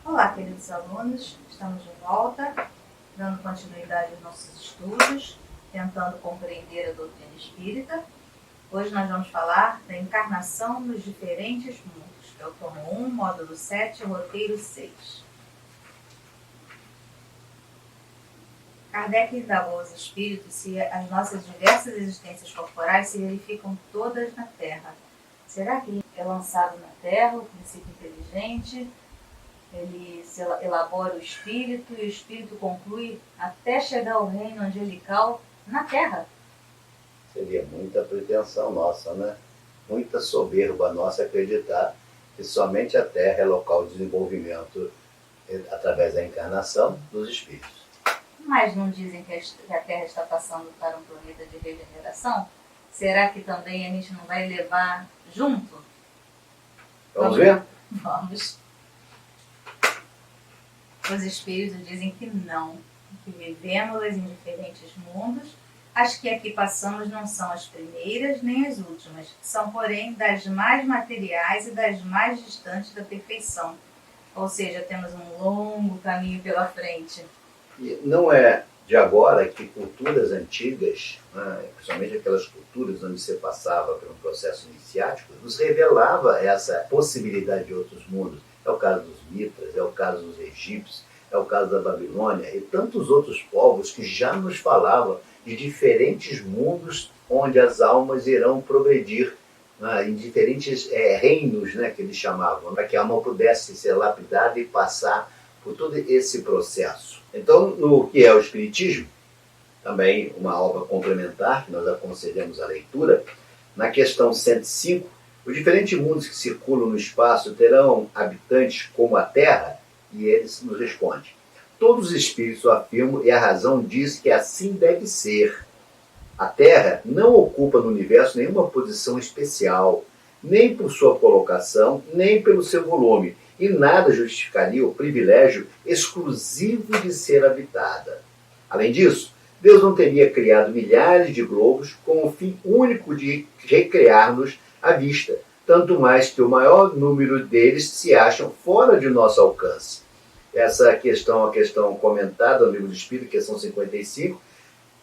Olá, queridos alunos, estamos de volta, dando continuidade aos nossos estudos, tentando compreender a doutrina espírita. Hoje nós vamos falar da encarnação nos diferentes mundos, que é o tomo 1, módulo 7, roteiro 6. Kardec indagou aos espíritos se as nossas diversas existências corporais se verificam todas na Terra. Será que é lançado na Terra o princípio inteligente? Ele elabora o espírito e o espírito conclui até chegar ao reino angelical na Terra? Seria muita pretensão nossa, né? Muita soberba nossa acreditar que somente a Terra é local de desenvolvimento através da encarnação dos espíritos. Mas não dizem que a Terra está passando para um planeta de regeneração? Será que também a gente não vai levar junto? Vamos ver? Vamos. Os espíritos dizem que não, que vivemos em diferentes mundos. As que aqui passamos não são as primeiras nem as últimas, são, porém, das mais materiais e das mais distantes da perfeição. Ou seja, temos um longo caminho pela frente. E não é de agora que culturas antigas, principalmente aquelas culturas onde você passava por um processo iniciático, nos revelava essa possibilidade de outros mundos. É o caso dos mitras, é o caso dos egípcios, é o caso da Babilônia e tantos outros povos que já nos falavam de diferentes mundos onde as almas irão progredir, em diferentes reinos, que eles chamavam, para que a alma pudesse ser lapidada e passar por todo esse processo. Então, no que é o Espiritismo, também uma obra complementar que nós aconselhamos a leitura, na questão 105, os diferentes mundos que circulam no espaço terão habitantes como a Terra? E eles nos respondem: todos os espíritos o afirmam e a razão diz que assim deve ser. A Terra não ocupa no universo nenhuma posição especial, nem por sua colocação, nem pelo seu volume, e nada justificaria o privilégio exclusivo de ser habitada. Além disso, Deus não teria criado milhares de globos com o fim único de recrear-nos à vista, tanto mais que o maior número deles se acham fora de nosso alcance. Essa questão é uma questão comentada no Livro do Espírito, questão 55,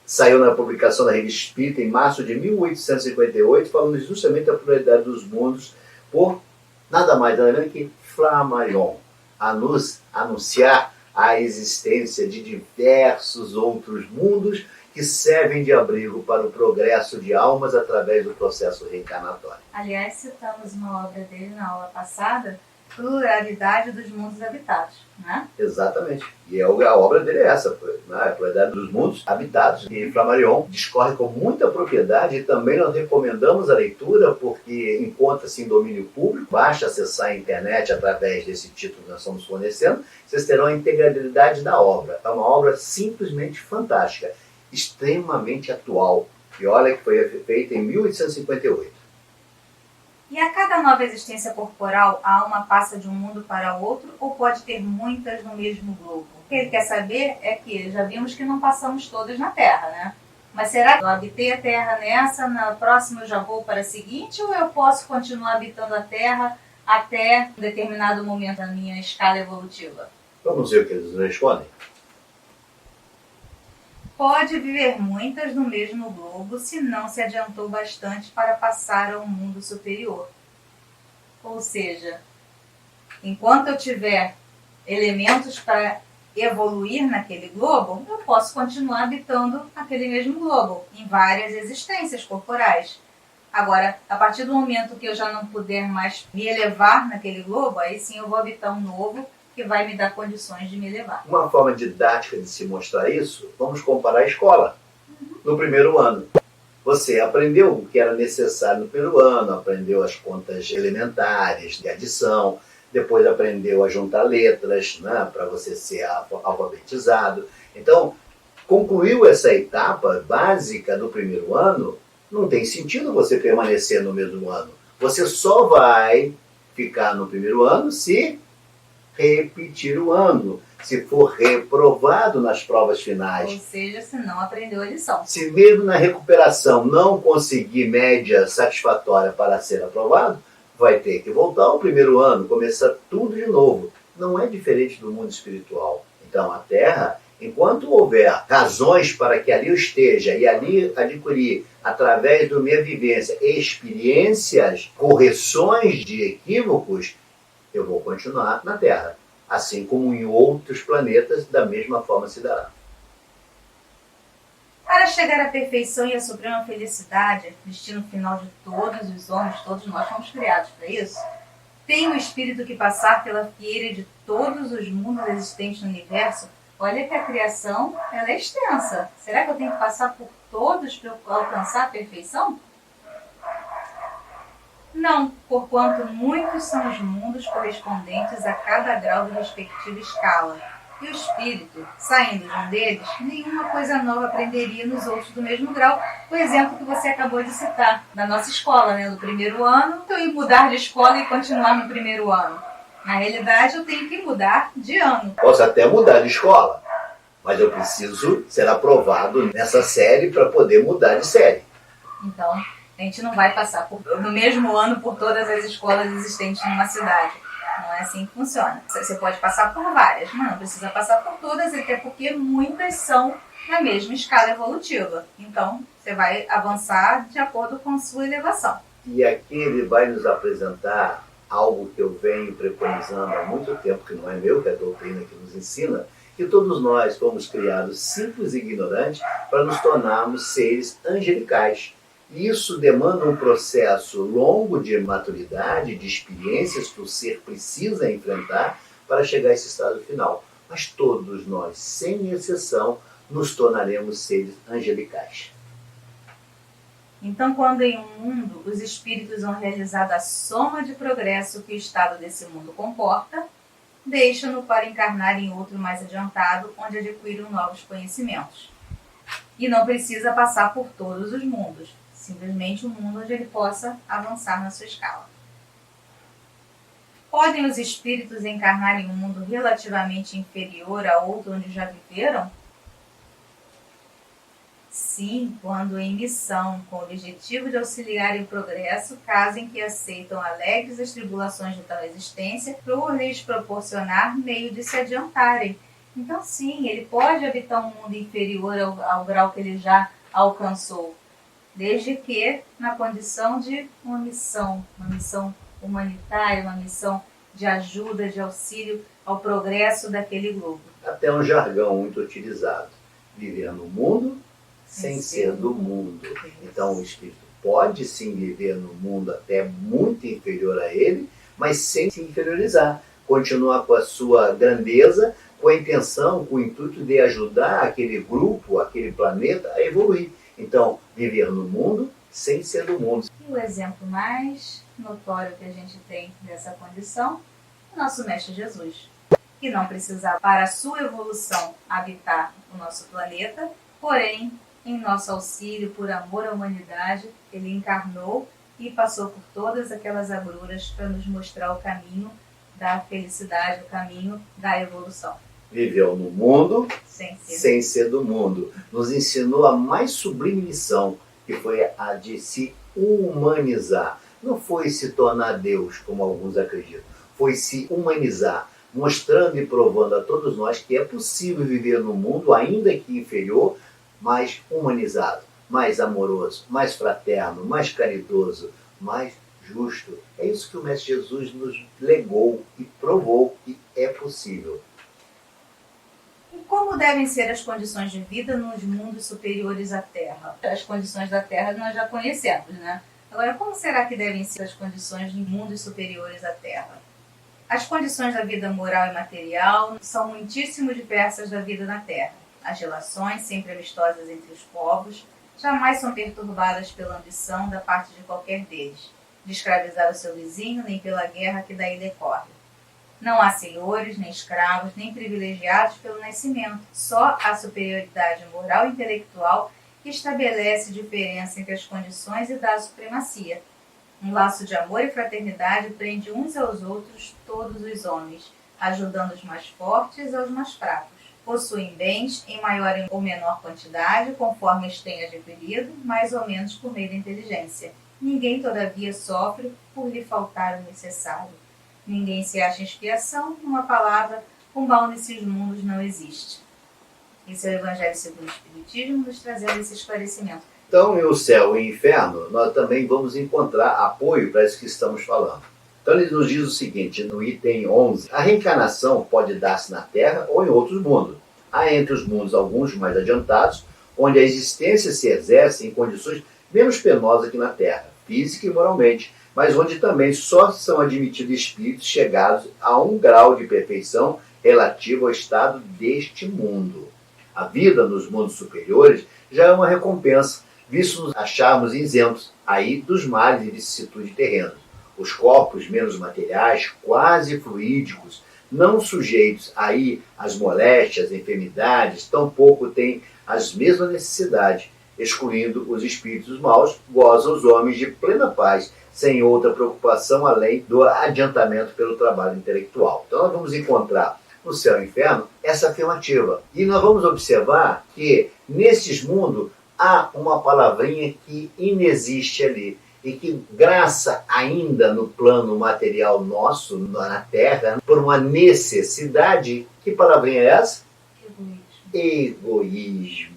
saiu na publicação da Revista Espírita em março de 1858, falando justamente da pluralidade dos mundos, por nada mais nada menos que Flammarion, a nos anunciar a existência de diversos outros mundos que servem de abrigo para o progresso de almas através do processo reencarnatório. Aliás, citamos uma obra dele na aula passada, Pluralidade dos Mundos Habitados, né? Exatamente. E a obra dele é essa, a Pluralidade dos Mundos Habitados. E Flammarion discorre com muita propriedade e também nós recomendamos a leitura porque encontra-se em domínio público. Basta acessar a internet através desse título que nós estamos fornecendo. Vocês terão a integralidade da obra. É uma obra simplesmente fantástica, extremamente atual. E olha que foi feita em 1858. E a cada nova existência corporal, a alma passa de um mundo para outro ou pode ter muitas no mesmo globo? O que ele quer saber é que já vimos que não passamos todas na Terra, né? Mas será que eu habitei a Terra nessa, na próxima eu já vou para a seguinte, ou eu posso continuar habitando a Terra até um determinado momento da minha escala evolutiva? Vamos ver o que eles respondem. Pode viver muitas no mesmo globo se não se adiantou bastante para passar ao mundo superior. Ou seja, enquanto eu tiver elementos para evoluir naquele globo, eu posso continuar habitando aquele mesmo globo, em várias existências corporais. Agora, a partir do momento que eu já não puder mais me elevar naquele globo, aí sim eu vou habitar um novo, que vai me dar condições de me levar. Uma forma didática de se mostrar isso, vamos comparar a escola. No primeiro ano, você aprendeu o que era necessário no primeiro ano, aprendeu as contas elementares de adição, depois aprendeu a juntar letras, para você ser alfabetizado. Então, concluiu essa etapa básica do primeiro ano, não tem sentido você permanecer no mesmo ano. Você só vai ficar no primeiro ano se repetir o ano, se for reprovado nas provas finais. Ou seja, se não aprendeu a lição. Se mesmo na recuperação não conseguir média satisfatória para ser aprovado, vai ter que voltar ao primeiro ano, começar tudo de novo. não é diferente do mundo espiritual. Então, a Terra, enquanto houver razões para que ali eu esteja e ali adquirir, através da minha vivência, experiências, correções de equívocos, eu vou continuar na Terra. Assim como em outros planetas, da mesma forma se dará. Para chegar à perfeição e à suprema felicidade, destino final de todos os homens, todos nós fomos criados para isso, tem o espírito que passar pela fieira de todos os mundos existentes no universo. Olha que a criação ela é extensa. Será que eu tenho que passar por todos para alcançar a perfeição? Não, porquanto muitos são os mundos correspondentes a cada grau da respectiva escala. E o espírito, saindo de um deles, nenhuma coisa nova aprenderia nos outros do mesmo grau. O exemplo que você acabou de citar, da nossa escola, né? Do primeiro ano, eu ia mudar de escola e continuar no primeiro ano. Na realidade, eu tenho que mudar de ano. Posso até mudar de escola, mas eu preciso ser aprovado nessa série para poder mudar de série. Então, a gente não vai passar no mesmo ano por todas as escolas existentes numa cidade. Não é assim que funciona. Você pode passar por várias, mas não precisa passar por todas, até porque muitas são na mesma escala evolutiva. Então, você vai avançar de acordo com a sua elevação. E aqui ele vai nos apresentar algo que eu venho preconizando há muito tempo, que não é meu, que é a doutrina que nos ensina, que todos nós fomos criados simples e ignorantes para nos tornarmos seres angelicais. Isso demanda um processo longo de maturidade, de experiências que o ser precisa enfrentar para chegar a esse estado final. Mas todos nós, sem exceção, nos tornaremos seres angelicais. Então, quando em um mundo os espíritos vão realizar a soma de progresso que o estado desse mundo comporta, deixam-no para encarnar em outro mais adiantado, onde adquiram novos conhecimentos. E não precisa passar por todos os mundos, simplesmente um mundo onde ele possa avançar na sua escala. Podem os espíritos encarnar em um mundo relativamente inferior a outro onde já viveram? Sim, quando em missão, com o objetivo de auxiliar o progresso, caso em que aceitam alegres as tribulações de tal existência, por lhes proporcionar meio de se adiantarem. Então sim, ele pode habitar um mundo inferior ao grau que ele já alcançou, desde que na condição de uma missão humanitária, uma missão de ajuda, de auxílio ao progresso daquele globo. Até um jargão muito utilizado. Viver no mundo sem ser do mundo. Então o espírito pode sim viver no mundo até muito inferior a ele, mas sem se inferiorizar. Continuar com a sua grandeza, com a intenção, com o intuito de ajudar aquele grupo, aquele planeta a evoluir. Então, viver no mundo sem ser do mundo. E o exemplo mais notório que a gente tem dessa condição é o nosso Mestre Jesus, que não precisava, para a sua evolução, habitar o nosso planeta, porém, em nosso auxílio, por amor à humanidade, ele encarnou e passou por todas aquelas agruras para nos mostrar o caminho da felicidade, o caminho da evolução. Viveu no mundo sem ser do mundo. Nos ensinou a mais sublime lição, que foi a de se humanizar. Não foi se tornar Deus, como alguns acreditam. Foi se humanizar, mostrando e provando a todos nós que é possível viver no mundo, ainda que inferior, mais humanizado, mais amoroso, mais fraterno, mais caridoso, mais justo. É isso que o Mestre Jesus nos legou e provou que é possível. E como devem ser as condições de vida nos mundos superiores à Terra? As condições da Terra nós já conhecemos, né? Agora, como será que devem ser as condições de mundos superiores à Terra? As condições da vida moral e material são muitíssimo diversas da vida na Terra. As relações, sempre amistosas entre os povos, jamais são perturbadas pela ambição da parte de qualquer deles, de escravizar o seu vizinho, nem pela guerra que daí decorre. Não há senhores, nem escravos, nem privilegiados pelo nascimento. Só a superioridade moral e intelectual que estabelece diferença entre as condições e dá a supremacia. Um laço de amor e fraternidade prende uns aos outros todos os homens, ajudando os mais fortes aos mais fracos. Possuem bens em maior ou menor quantidade, conforme os têm adquirido, mais ou menos por meio da inteligência. Ninguém, todavia, sofre por lhe faltar o necessário. Ninguém se acha expiação, numa palavra, o mal nesses mundos não existe. Esse é o Evangelho segundo o Espiritismo, nos trazendo esse esclarecimento. Então, em O Céu e o Inferno, nós também vamos encontrar apoio para isso que estamos falando. Então, ele nos diz o seguinte, no item 11, a reencarnação pode dar-se na Terra ou em outros mundos. Há entre os mundos alguns mais adiantados, onde a existência se exerce em condições menos penosas que na Terra, física e moralmente, mas onde também só são admitidos espíritos chegados a um grau de perfeição relativo ao estado deste mundo. A vida nos mundos superiores já é uma recompensa, visto nos acharmos isentos aí dos males e vicissitudes terrenos. Os corpos menos materiais, quase fluídicos, não sujeitos aí às moléstias, enfermidades, tampouco têm as mesmas necessidades. Excluindo os espíritos maus, gozam os homens de plena paz, sem outra preocupação além do adiantamento pelo trabalho intelectual. Então nós vamos encontrar no céu e inferno essa afirmativa. E nós vamos observar que nesses mundos há uma palavrinha que inexiste ali. E que graça ainda no plano material nosso, na Terra, por uma necessidade, que palavrinha é essa? Egoísmo.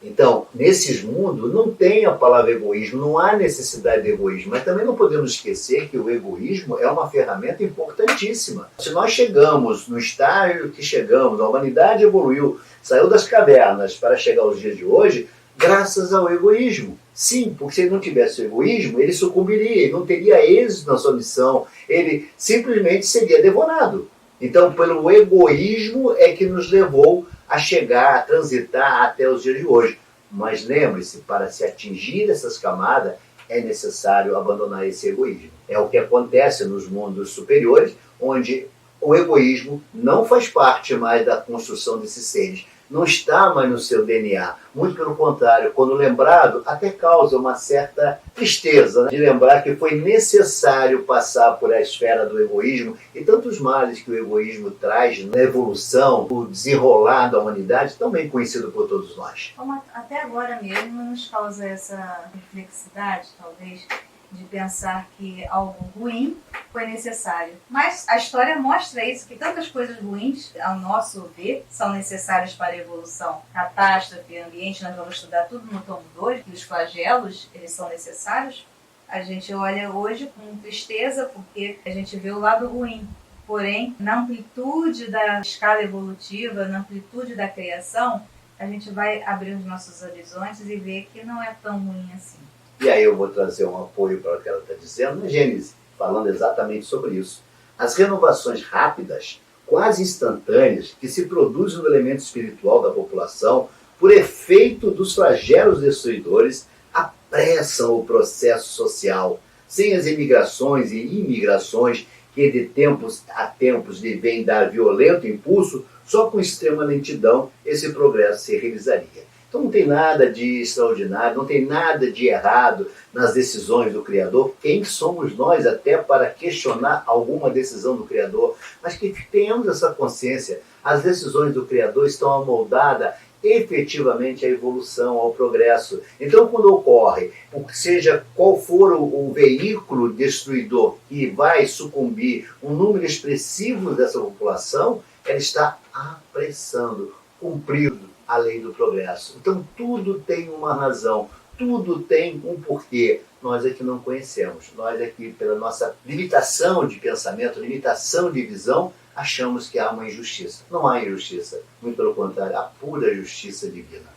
Então, nesses mundos não tem a palavra egoísmo, não há necessidade de egoísmo, mas também não podemos esquecer que o egoísmo é uma ferramenta importantíssima. Se nós chegamos no estágio que chegamos, a humanidade evoluiu, saiu das cavernas para chegar aos dias de hoje, graças ao egoísmo. Sim, porque se ele não tivesse o egoísmo, ele sucumbiria, ele não teria êxito na sua missão, ele simplesmente seria devorado. Então, pelo egoísmo é que nos levou a chegar, a transitar até os dias de hoje. Mas lembre-se, para se atingir essas camadas, é necessário abandonar esse egoísmo. É o que acontece nos mundos superiores, onde o egoísmo não faz parte mais da construção desses seres. Não está mais no seu DNA. Muito pelo contrário, quando lembrado, até causa uma certa tristeza, né? De lembrar que foi necessário passar por a esfera do egoísmo e tantos males que o egoísmo traz na evolução, o desenrolar da humanidade, também conhecido por todos nós. Como até agora mesmo nos causa essa reflexidade, talvez, de pensar que algo ruim foi necessário. Mas a história mostra isso, que tantas coisas ruins, ao nosso ver, são necessárias para a evolução. Catástrofe, ambiente, nós vamos estudar tudo no tomo 2, que os flagelos, eles são necessários. A gente olha hoje com tristeza, porque a gente vê o lado ruim. Porém, na amplitude da escala evolutiva, na amplitude da criação, a gente vai abrir os nossos horizontes e ver que não é tão ruim assim. E aí eu vou trazer um apoio para o que ela está dizendo na Gênesis, falando exatamente sobre isso. As renovações rápidas, quase instantâneas, que se produzem no elemento espiritual da população, por efeito dos flagelos destruidores, apressam o processo social. Sem as emigrações e imigrações, que de tempos a tempos lhe vêm dar violento impulso, só com extrema lentidão esse progresso se realizaria. Então não tem nada de extraordinário, não tem nada de errado nas decisões do Criador. Quem somos nós até para questionar alguma decisão do Criador? Mas que tenhamos essa consciência. As decisões do Criador estão amoldadas efetivamente à evolução, ao progresso. Então quando ocorre, seja qual for o veículo destruidor que vai sucumbir um número expressivo dessa população, ela está apressando, cumprindo a lei do progresso. Então tudo tem uma razão, tudo tem um porquê. Nós é que não conhecemos. Nós é que, pela nossa limitação de pensamento, limitação de visão, achamos que há uma injustiça. Não há injustiça. Muito pelo contrário, há pura justiça divina.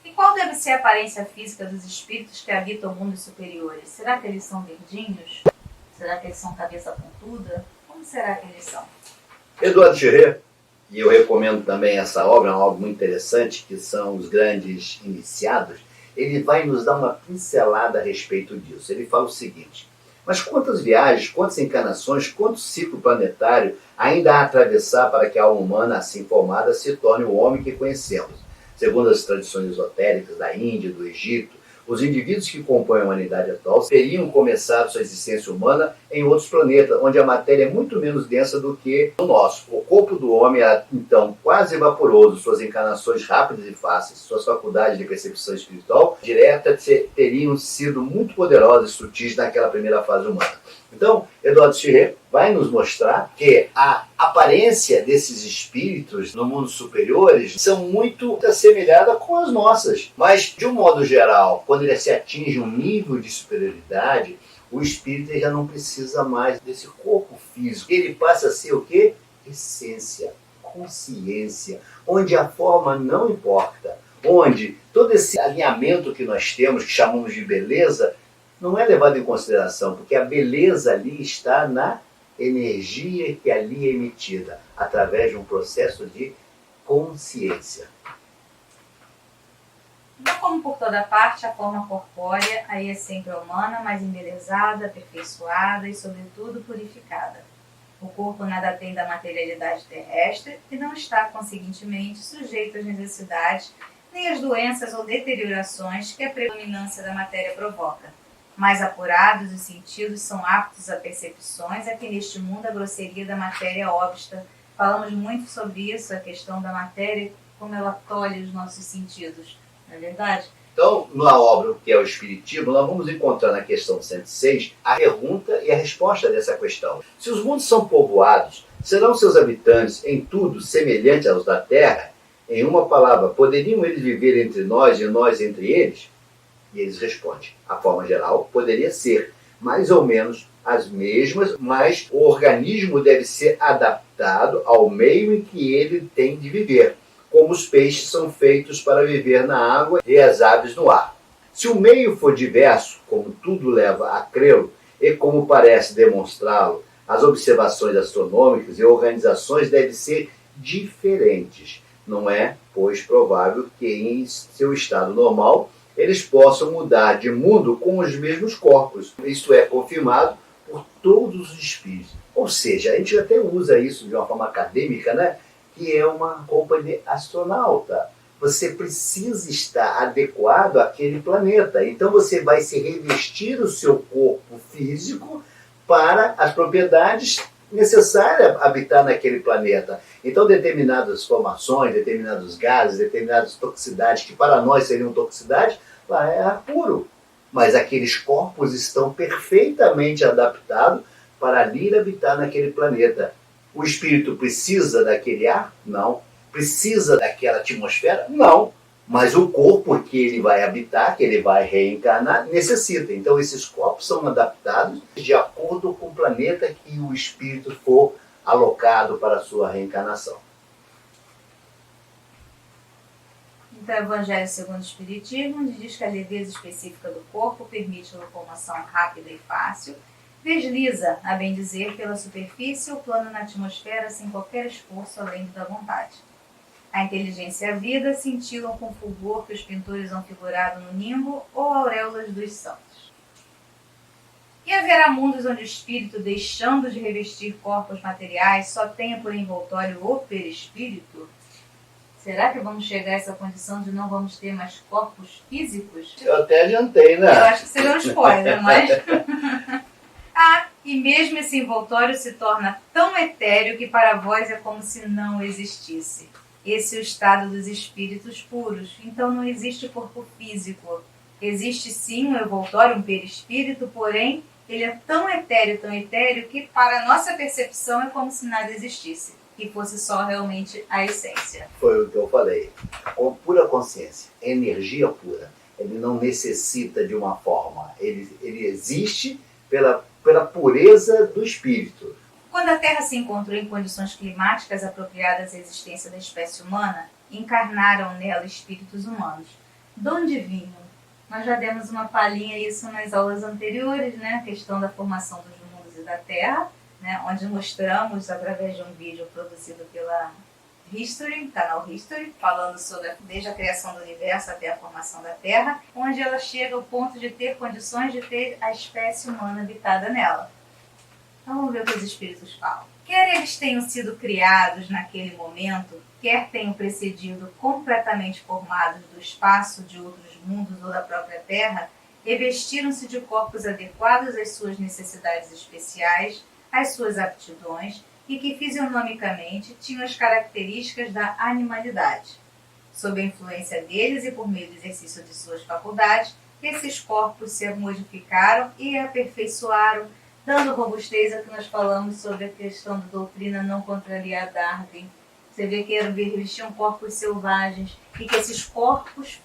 E qual deve ser a aparência física dos espíritos que habitam mundos superiores? Será que eles são verdinhos? Será que eles são cabeça pontuda? Como será que eles são? Eduardo Girê, e eu recomendo também essa obra, uma obra muito interessante, que são Os Grandes Iniciados, ele vai nos dar uma pincelada a respeito disso. Ele fala o seguinte: mas quantas viagens, quantas encarnações, quanto ciclo planetário ainda há a atravessar para que a alma humana, assim formada, se torne o homem que conhecemos? Segundo as tradições esotéricas da Índia e do Egito, os indivíduos que compõem a humanidade atual teriam começado sua existência humana em outros planetas, onde a matéria é muito menos densa do que o nosso. O corpo do homem era, então, quase vaporoso, suas encarnações rápidas e fáceis, suas faculdades de percepção espiritual direta teriam sido muito poderosas e sutis naquela primeira fase humana. Então, Eduardo Schirrer vai nos mostrar que a aparência desses espíritos no mundo superiores são muito assemelhadas com as nossas. Mas, de um modo geral, quando ele se atinge um nível de superioridade, o espírito já não precisa mais desse corpo físico. Ele passa a ser o quê? Essência, consciência, onde a forma não importa, onde todo esse alinhamento que nós temos, que chamamos de beleza, não é levado em consideração, porque a beleza ali está na energia que ali é emitida, através de um processo de consciência. Não como por toda parte, a forma corpórea aí é sempre humana, mas embelezada, aperfeiçoada e, sobretudo, purificada. O corpo nada tem da materialidade terrestre e não está, conseguintemente, sujeito às necessidades nem às doenças ou deteriorações que a predominância da matéria provoca. Mais apurados, os sentidos são aptos a percepções a que neste mundo a grosseria da matéria obsta. Falamos muito sobre isso, a questão da matéria, como ela tolhe os nossos sentidos. Não é verdade? Então, na obra que é o Espiritismo, nós vamos encontrar na questão 106 a pergunta e a resposta dessa questão. Se os mundos são povoados, serão seus habitantes em tudo semelhantes aos da Terra? Em uma palavra, poderiam eles viver entre nós e nós entre eles? E eles respondem, a forma geral poderia ser mais ou menos as mesmas, mas o organismo deve ser adaptado ao meio em que ele tem de viver, como os peixes são feitos para viver na água e as aves no ar. Se o meio for diverso, como tudo leva a crê-lo, e como parece demonstrá-lo, as observações astronômicas e organizações devem ser diferentes. Não é, pois, provável que em seu estado normal eles possam mudar de mundo com os mesmos corpos. Isto é confirmado por todos os espíritos. Ou seja, a gente até usa isso de uma forma acadêmica, né? Que é uma roupa de astronauta. Você precisa estar adequado àquele planeta. Então você vai se revestir o seu corpo físico para as propriedades necessárias habitar naquele planeta. Então determinadas formações, determinados gases, determinadas toxicidades, que para nós seriam toxicidades, lá é ar puro. Mas aqueles corpos estão perfeitamente adaptados para ali habitar naquele planeta. O espírito precisa daquele ar? Não. Precisa daquela atmosfera? Não. Mas o corpo que ele vai habitar, que ele vai reencarnar, necessita. Então esses corpos são adaptados de acordo com o planeta que o espírito for alocado para a sua reencarnação. Então, o Evangelho segundo o Espiritismo diz que a leveza específica do corpo permite locomoção rápida e fácil, desliza, a bem dizer, pela superfície ou plano na atmosfera sem qualquer esforço além da vontade. A inteligência e a vida cintilam com fulgor que os pintores han figurado no nimbo ou auréolas dos santos. E haverá mundos onde o espírito, deixando de revestir corpos materiais, só tenha por envoltório o perispírito? Será que vamos chegar a essa condição de não vamos ter mais corpos físicos? Eu até adiantei, né? Eu acho que seria um spoiler, mas... e mesmo esse envoltório se torna tão etéreo que para vós é como se não existisse. Esse é o estado dos espíritos puros. Então não existe corpo físico. Existe sim um envoltório, um perispírito, porém ele é tão etéreo, que para a nossa percepção é como se nada existisse. Que fosse só realmente a essência. Foi o que eu falei. Com pura consciência, energia pura. Ele não necessita de uma forma. Ele existe pela pureza do espírito. Quando a Terra se encontrou em condições climáticas apropriadas à existência da espécie humana, encarnaram nela espíritos humanos. De onde vinham? Nós já demos uma palhinha isso nas aulas anteriores, né? A questão da formação dos mundos e da Terra, né? Onde mostramos, através de um vídeo produzido pela History, canal History, falando sobre desde a criação do universo até a formação da Terra, onde ela chega ao ponto de ter condições de ter a espécie humana habitada nela. Então vamos ver o que os espíritos falam. Quer eles tenham sido criados naquele momento, quer tenham precedido completamente formados do espaço de outros mundos ou da própria Terra, revestiram-se de corpos adequados às suas necessidades especiais, às suas aptidões, e que fisionomicamente tinham as características da animalidade. Sob a influência deles e por meio do exercício de suas faculdades, esses corpos se modificaram e aperfeiçoaram, dando robustez ao que nós falamos sobre a questão da doutrina não contrariar Darwin. Você vê que eles tinham corpos selvagens e que esses corpos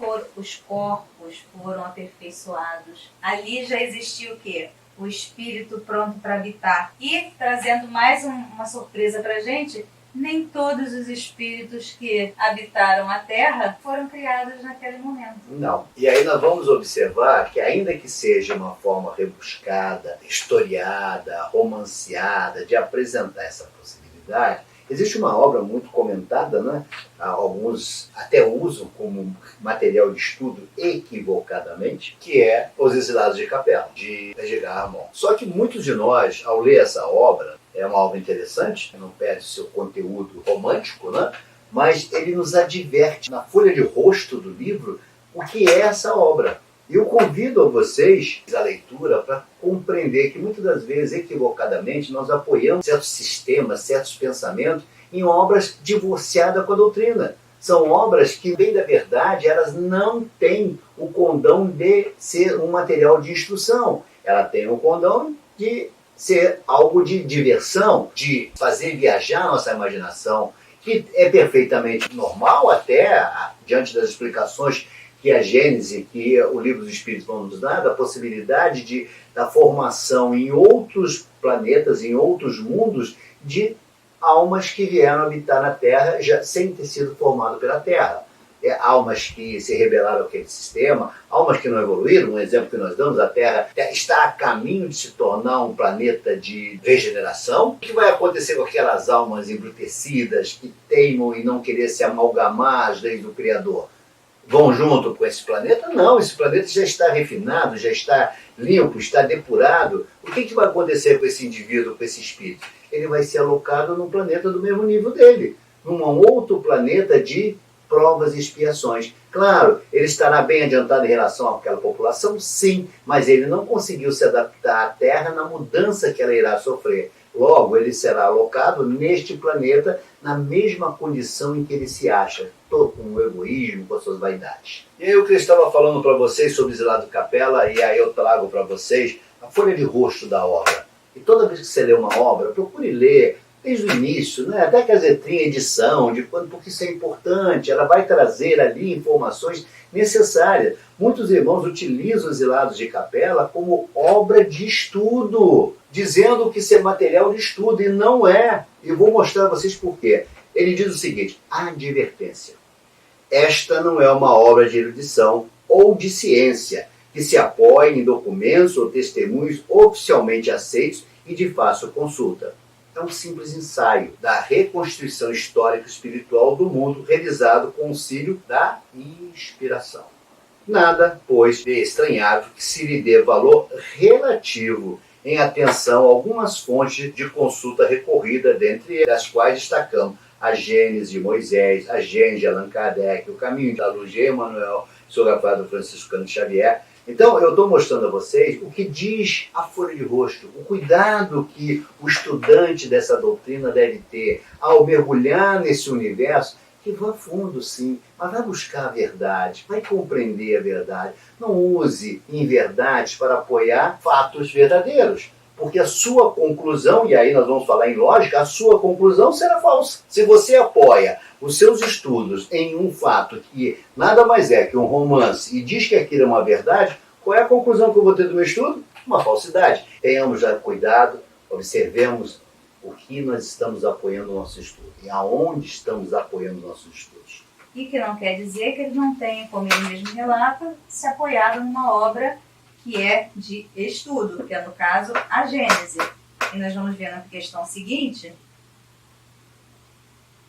foram aperfeiçoados. Ali já existia o quê? O espírito pronto para habitar. E, trazendo mais uma surpresa para a gente, nem todos os espíritos que habitaram a Terra foram criados naquele momento. Não. E aí nós vamos observar que, ainda que seja uma forma rebuscada, historiada, romanceada, de apresentar essa possibilidade, existe uma obra muito comentada, né? Alguns até usam como material de estudo equivocadamente, que é Os Exilados de Capela, de Edgar Ramon. Só que muitos de nós, ao ler essa obra, é uma obra interessante, não perde seu conteúdo romântico, né? Mas ele nos adverte na folha de rosto do livro o que é essa obra. Eu convido a vocês a leitura para compreender que muitas das vezes, equivocadamente, nós apoiamos certos sistemas, certos pensamentos em obras divorciadas com a doutrina. São obras que, bem da verdade, elas não têm o condão de ser um material de instrução. Ela tem o condão de ser algo de diversão, de fazer viajar a nossa imaginação, que é perfeitamente normal até, diante das explicações que a Gênese, que o Livro dos Espíritos vão nos dar, da possibilidade da formação em outros planetas, em outros mundos, de almas que vieram habitar na Terra já sem ter sido formado pela Terra. Almas que se rebelaram àquele sistema, almas que não evoluíram. Um exemplo que nós damos, a Terra está a caminho de se tornar um planeta de regeneração. O que vai acontecer com aquelas almas embrutecidas que teimam em não querer se amalgamar às leis do Criador? Vão junto com esse planeta? Não, esse planeta já está refinado, já está limpo, está depurado. O que vai acontecer com esse indivíduo, com esse espírito? Ele vai ser alocado num planeta do mesmo nível dele, num outro planeta de provas e expiações. Claro, ele estará bem adiantado em relação àquela população, sim, mas ele não conseguiu se adaptar à Terra na mudança que ela irá sofrer. Logo, ele será alocado neste planeta na mesma condição em que ele se acha, todo com o egoísmo, com as suas vaidades. E aí o que eu estava falando para vocês sobre Exilado de Capela, e aí eu trago para vocês a folha de rosto da obra. E toda vez que você lê uma obra, procure ler desde o início, né? Até que a letrinha, edição, de quando, porque isso é importante, ela vai trazer ali informações necessárias. Muitos irmãos utilizam os Exilados de Capela como obra de estudo, dizendo que isso é material de estudo, e não é. E vou mostrar a vocês por quê. Ele diz o seguinte: advertência. Esta não é uma obra de erudição ou de ciência, que se apoie em documentos ou testemunhos oficialmente aceitos e de fácil consulta. É um simples ensaio da reconstituição histórica e espiritual do mundo realizado com o auxílio da inspiração. Nada, pois, de estranhável que se lhe dê valor relativo em atenção a algumas fontes de consulta recorrida, dentre as quais destacamos a Gênese de Moisés, a Gênese de Allan Kardec, o Caminho da Luz de Emmanuel, sobre a Rafael Francisco Cândido Xavier. Então, eu estou mostrando a vocês o que diz a folha de rosto, o cuidado que o estudante dessa doutrina deve ter ao mergulhar nesse universo, que vai a fundo, sim, mas vai buscar a verdade, vai compreender a verdade. Não use inverdades para apoiar fatos verdadeiros, porque a sua conclusão, e aí nós vamos falar em lógica, a sua conclusão será falsa. Se você apoia os seus estudos em um fato que nada mais é que um romance e diz que aquilo é uma verdade, qual é a conclusão que eu vou ter do meu estudo? Uma falsidade. Tenhamos já cuidado, observemos o que nós estamos apoiando no nosso estudo e aonde estamos apoiando nossos estudos. E que não quer dizer que eles não tenham, como ele mesmo relata, se apoiado numa obra que é de estudo, que é, no caso, a Gênese. E nós vamos ver na questão seguinte: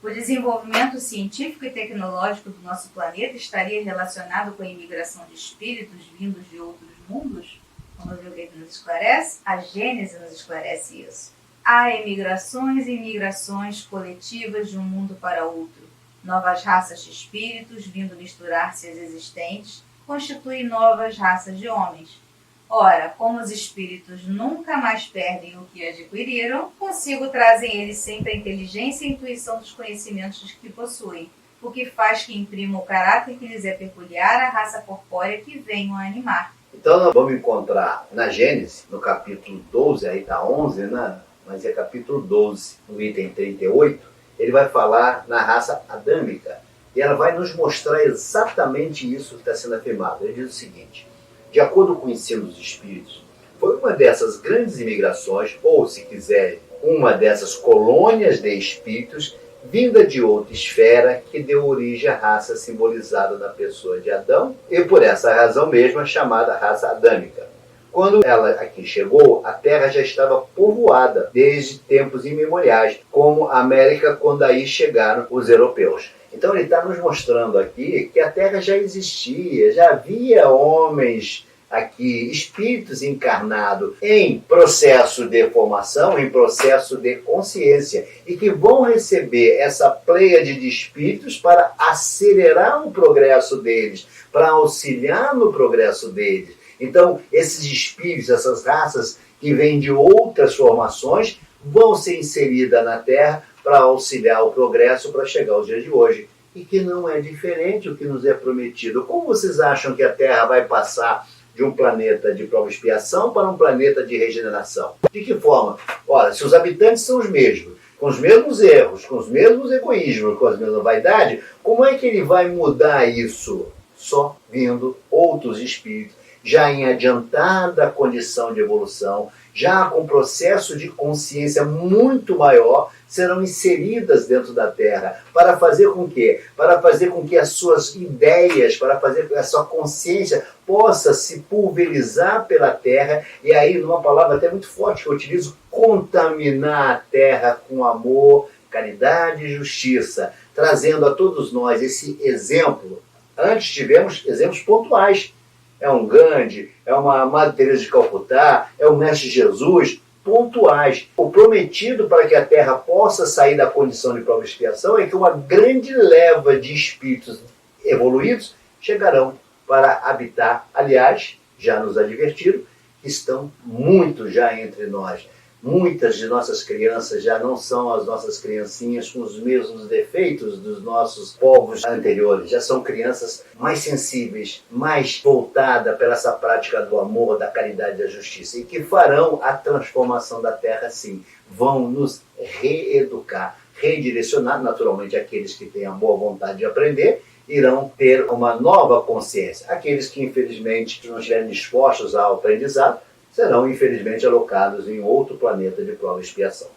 o desenvolvimento científico e tecnológico do nosso planeta estaria relacionado com a imigração de espíritos vindos de outros mundos? Vamos ver o que nos esclarece? A Gênese nos esclarece isso. Há emigrações e imigrações coletivas de um mundo para outro. Novas raças de espíritos vindo misturar-se às existentes constituem novas raças de homens. Ora, como os espíritos nunca mais perdem o que adquiriram, consigo trazem eles sempre a inteligência e a intuição dos conhecimentos que possuem, o que faz que imprimam o caráter que lhes é peculiar à raça corpórea que venham a animar. Então nós vamos encontrar na Gênesis, no capítulo 12, aí está 11, né? Mas é capítulo 12, no item 38, ele vai falar na raça adâmica. E ela vai nos mostrar exatamente isso que está sendo afirmado. Ele diz o seguinte: de acordo com o ensino dos espíritos, foi uma dessas grandes imigrações, ou se quiser, uma dessas colônias de espíritos, vinda de outra esfera, que deu origem à raça simbolizada na pessoa de Adão, e por essa razão mesma chamada raça adâmica. Quando ela aqui chegou, a Terra já estava povoada desde tempos imemoriais, como a América quando aí chegaram os europeus. Então ele está nos mostrando aqui que a Terra já existia, já havia homens aqui, espíritos encarnados em processo de formação, em processo de consciência, e que vão receber essa pleiade de espíritos para acelerar o progresso deles, para auxiliar no progresso deles. Então, esses espíritos, essas raças que vêm de outras formações, vão ser inseridas na Terra para auxiliar o progresso para chegar ao dia de hoje. E que não é diferente o que nos é prometido. Como vocês acham que a Terra vai passar de um planeta de prova e expiação para um planeta de regeneração? De que forma? Ora, se os habitantes são os mesmos, com os mesmos erros, com os mesmos egoísmos, com as mesmas vaidades, como é que ele vai mudar isso? Só vindo outros espíritos, já em adiantada condição de evolução, já com processo de consciência muito maior, serão inseridas dentro da Terra. Para fazer com que? Para fazer com que as suas ideias, para fazer com que a sua consciência possa se pulverizar pela Terra, e aí, numa palavra até muito forte que eu utilizo, contaminar a Terra com amor, caridade e justiça, trazendo a todos nós esse exemplo. Antes tivemos exemplos pontuais. É um Gandhi, é uma Madre Teresa de Calcutá, é o Mestre Jesus, pontuais. O prometido para que a Terra possa sair da condição de prova e expiação é que uma grande leva de espíritos evoluídos chegarão para habitar. Aliás, já nos advertiram, estão muito já entre nós. Muitas de nossas crianças já não são as nossas criancinhas com os mesmos defeitos dos nossos povos anteriores. Já são crianças mais sensíveis, mais voltadas para essa prática do amor, da caridade e da justiça. E que farão a transformação da Terra, sim. Vão nos reeducar, redirecionar. Naturalmente, aqueles que têm a boa vontade de aprender irão ter uma nova consciência. Aqueles que, infelizmente, não estiverem dispostos ao aprendizado, serão, infelizmente, alocados em outro planeta de prova e expiação.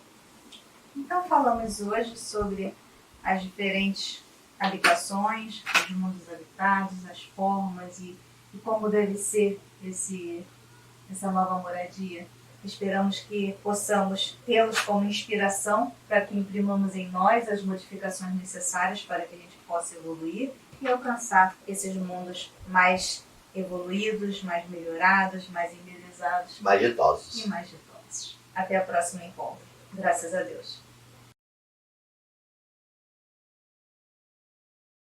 Então, falamos hoje sobre as diferentes habitações, os mundos habitados, as formas e como deve ser essa nova moradia. Esperamos que possamos tê-los como inspiração para que imprimamos em nós as modificações necessárias para que a gente possa evoluir e alcançar esses mundos mais evoluídos, mais melhorados, mais embelezados. Mais ditosos. E mais ditosos. Até o próximo encontro. Graças a Deus.